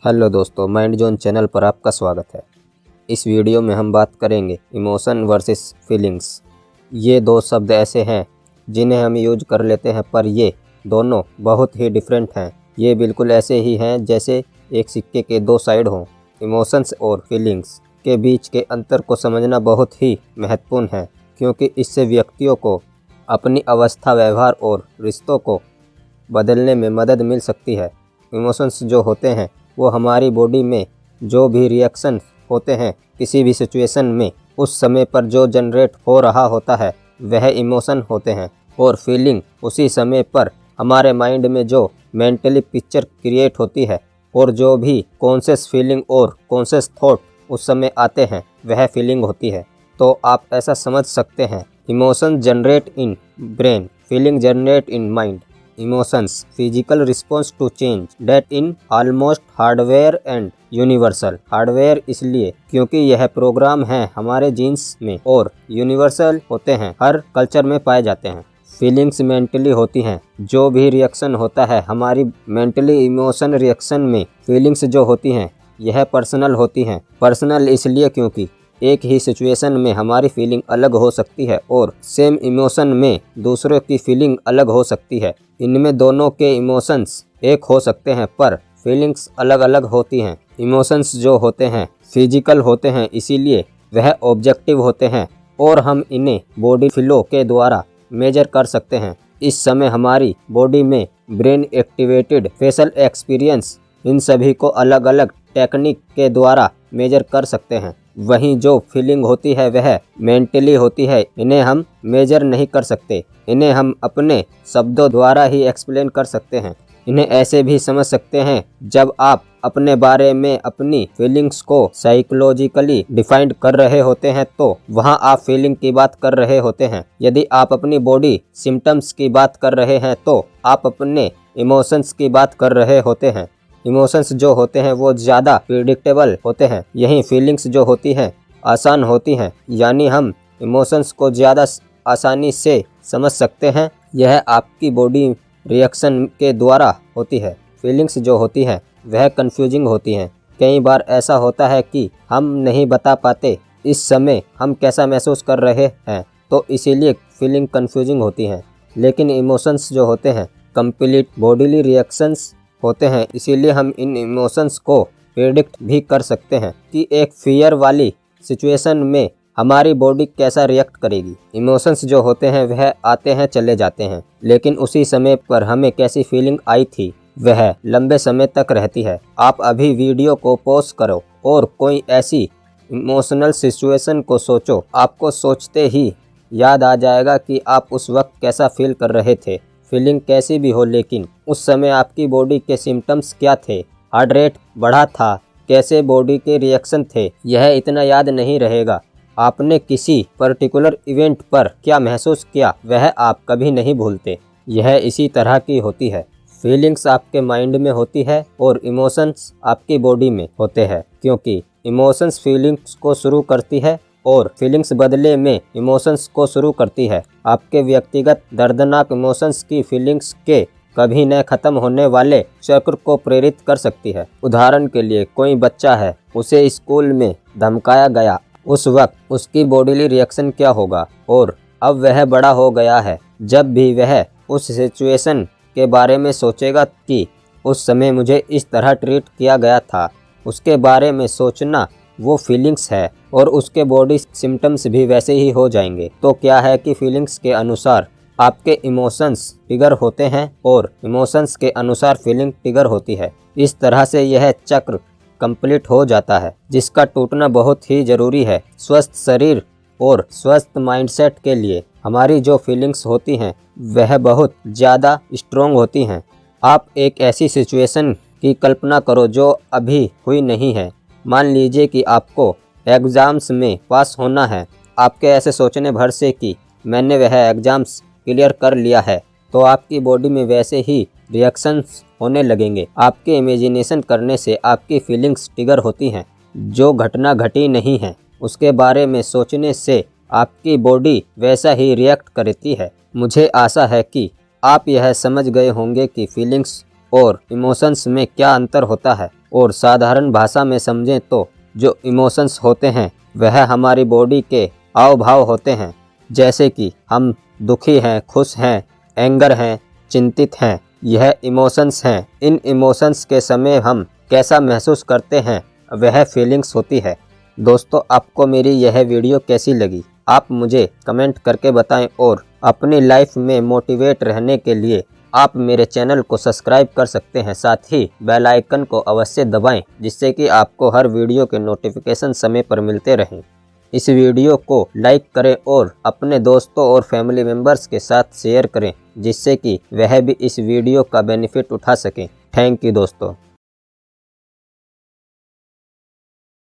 Hello दोस्तों, mind zone channel पर आपका स्वागत है। इस वीडियो में हम बात करेंगे इमोशन वर्सेस फीलिंग्स। ये दो शब्द ऐसे हैं जिन्हें हम यूज कर लेते हैं, पर ये दोनों बहुत ही डिफरेंट हैं। ये बिल्कुल ऐसे ही हैं जैसे एक सिक्के के दो साइड हों। इमोशंस और फीलिंग्स के बीच के अंतर को समझना बहुत ही महत्वपूर्ण है, क्योंकि इससे व्यक्तियों को अपनी अवस्था, व्यवहार और रिश्तों को बदलने में मदद मिल सकती है। इमोशंस जो होते हैं वो हमारी बॉडी में जो भी रिएक्शन होते हैं किसी भी सिचुएशन में, उस समय पर जो जनरेट हो रहा होता है वह इमोशन होते हैं। और फीलिंग उसी समय पर हमारे माइंड में जो मेंटली पिक्चर क्रिएट होती है और जो भी कॉन्शियस फीलिंग और कॉन्शियस थॉट उस समय आते हैं वह फीलिंग होती है। तो आप ऐसा समझ सकते हैं, emotion generate in brain, feeling generate in mind. Emotions, physical response to change that in almost hardware and universal। Hardware इसलिए क्योंकि यह प्रोग्राम है हमारे जीन्स में, और यूनिवर्सल होते हैं, हर कल्चर में पाए जाते हैं। फीलिंग्स मेंटली होती हैं, जो भी रिएक्शन होता है हमारी मेंटली इमोशन रिएक्शन में, फीलिंग्स जो होती हैं यह पर्सनल होती हैं। पर्सनल इसलिए क्योंकि एक ही सिचुएशन में हमारी फीलिंग अलग हो सकती है और सेम इमोशन में दूसरों की फीलिंग अलग हो सकती है। इनमें दोनों के इमोशंस एक हो सकते हैं पर फीलिंग्स अलग अलग होती हैं। इमोशंस जो होते हैं फिजिकल होते हैं, इसीलिए वह ऑब्जेक्टिव होते हैं और हम इन्हें बॉडी फ्लो के द्वारा मेजर कर सकते हैं। इस समय हमारी बॉडी में ब्रेन एक्टिवेटेड, फेशियल एक्सपीरियंस, इन सभी को अलग अलग टेक्निक के द्वारा मेजर कर सकते हैं। वहीं जो फीलिंग होती है वह मेंटली होती है, इन्हें हम मेजर नहीं कर सकते, इन्हें हम अपने शब्दों द्वारा ही एक्सप्लेन कर सकते हैं। इन्हें ऐसे भी समझ सकते हैं, जब आप अपने बारे में अपनी फीलिंग्स को साइकोलॉजिकली डिफाइंड कर रहे होते हैं तो वहां आप फीलिंग की बात कर रहे होते हैं। यदि आप अपनी बॉडी सिम्टम्स की बात कर रहे हैं तो आप अपने इमोशंस की बात कर रहे होते हैं। इमोशंस जो होते हैं वो ज़्यादा प्रिडिक्टेबल होते हैं, यहीं फीलिंग्स जो होती हैं आसान होती हैं, यानी हम इमोशंस को ज़्यादा आसानी से समझ सकते हैं। यह आपकी बॉडी रिएक्शन के द्वारा होती है। फीलिंग्स जो होती हैं वह कंफ्यूजिंग होती हैं। कई बार ऐसा होता है कि हम नहीं बता पाते इस समय हम कैसा महसूस कर रहे हैं, तो इसीलिए फीलिंग कंफ्यूजिंग होती हैं। लेकिन इमोशंस जो होते हैं कंप्लीट बॉडीली रिएक्शंस होते हैं, इसीलिए हम इन इमोशंस को प्रेडिक्ट भी कर सकते हैं कि एक फियर वाली सिचुएशन में हमारी बॉडी कैसा रिएक्ट करेगी। इमोशंस जो होते हैं वह आते हैं चले जाते हैं, लेकिन उसी समय पर हमें कैसी फीलिंग आई थी वह लंबे समय तक रहती है। आप अभी वीडियो को पॉज करो और कोई ऐसी इमोशनल सिचुएशन को सोचो, आपको सोचते ही याद आ जाएगा कि आप उस वक्त कैसा फील कर रहे थे। फीलिंग कैसी भी हो, लेकिन उस समय आपकी बॉडी के सिम्टम्स क्या थे, हार्ट रेट बढ़ा था, कैसे बॉडी के रिएक्शन थे, यह इतना याद नहीं रहेगा। आपने किसी पर्टिकुलर इवेंट पर क्या महसूस किया वह आप कभी नहीं भूलते। यह इसी तरह की होती है। फीलिंग्स आपके माइंड में होती है और इमोशंस आपकी बॉडी में होते हैं, क्योंकि इमोशंस फीलिंग्स को शुरू करती है और फीलिंग्स बदले में इमोशंस को शुरू करती है। आपके व्यक्तिगत दर्दनाक इमोशंस की फीलिंग्स के कभी न खत्म होने वाले चक्र को प्रेरित कर सकती है। उदाहरण के लिए कोई बच्चा है, उसे स्कूल में धमकाया गया, उस वक्त उसकी बॉडीली रिएक्शन क्या होगा, और अब वह बड़ा हो गया है, जब भी वह उस सिचुएशन के बारे में सोचेगा कि उस समय मुझे इस तरह ट्रीट किया गया था, उसके बारे में सोचना वो फीलिंग्स है और उसके बॉडी सिम्टम्स भी वैसे ही हो जाएंगे। तो क्या है कि फीलिंग्स के अनुसार आपके इमोशंस ट्रिगर होते हैं और इमोशंस के अनुसार फीलिंग ट्रिगर होती है। इस तरह से यह चक्र कंप्लीट हो जाता है, जिसका टूटना बहुत ही ज़रूरी है स्वस्थ शरीर और स्वस्थ माइंडसेट के लिए। हमारी जो फीलिंग्स होती हैं वह बहुत ज़्यादा स्ट्रॉन्ग होती हैं। आप एक ऐसी सिचुएशन की कल्पना करो जो अभी हुई नहीं है। मान लीजिए कि आपको एग्ज़ाम्स में पास होना है। आपके ऐसे सोचने भर से कि मैंने वह एग्ज़ाम्स क्लियर कर लिया है, तो आपकी बॉडी में वैसे ही रिएक्शंस होने लगेंगे। आपके इमेजिनेशन करने से आपकी फीलिंग्स ट्रिगर होती हैं। जो घटना घटी नहीं है उसके बारे में सोचने से आपकी बॉडी वैसा ही रिएक्ट करती है। मुझे आशा है कि आप यह समझ गए होंगे कि फीलिंग्स और इमोशंस में क्या अंतर होता है, और साधारण भाषा में समझें तो जो इमोशंस होते हैं वह हमारी बॉडी के हाव भाव होते हैं, जैसे कि हम दुखी हैं, खुश हैं, एंगर हैं, चिंतित हैं। यह इमोशंस हैं। इन इमोशंस के समय हम कैसा महसूस करते हैं वह फीलिंग्स होती है। दोस्तों, आपको मेरी यह वीडियो कैसी लगी आप मुझे कमेंट करके बताएं, और अपनी लाइफ में मोटिवेट रहने के लिए आप मेरे चैनल को सब्सक्राइब कर सकते हैं। साथ ही बेल आइकन को अवश्य दबाएं, जिससे कि आपको हर वीडियो के नोटिफिकेशन समय पर मिलते रहें। इस वीडियो को लाइक करें और अपने दोस्तों और फैमिली मेम्बर्स के साथ शेयर करें, जिससे कि वह भी इस वीडियो का बेनिफिट उठा सकें। थैंक यू दोस्तों।